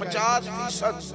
50%،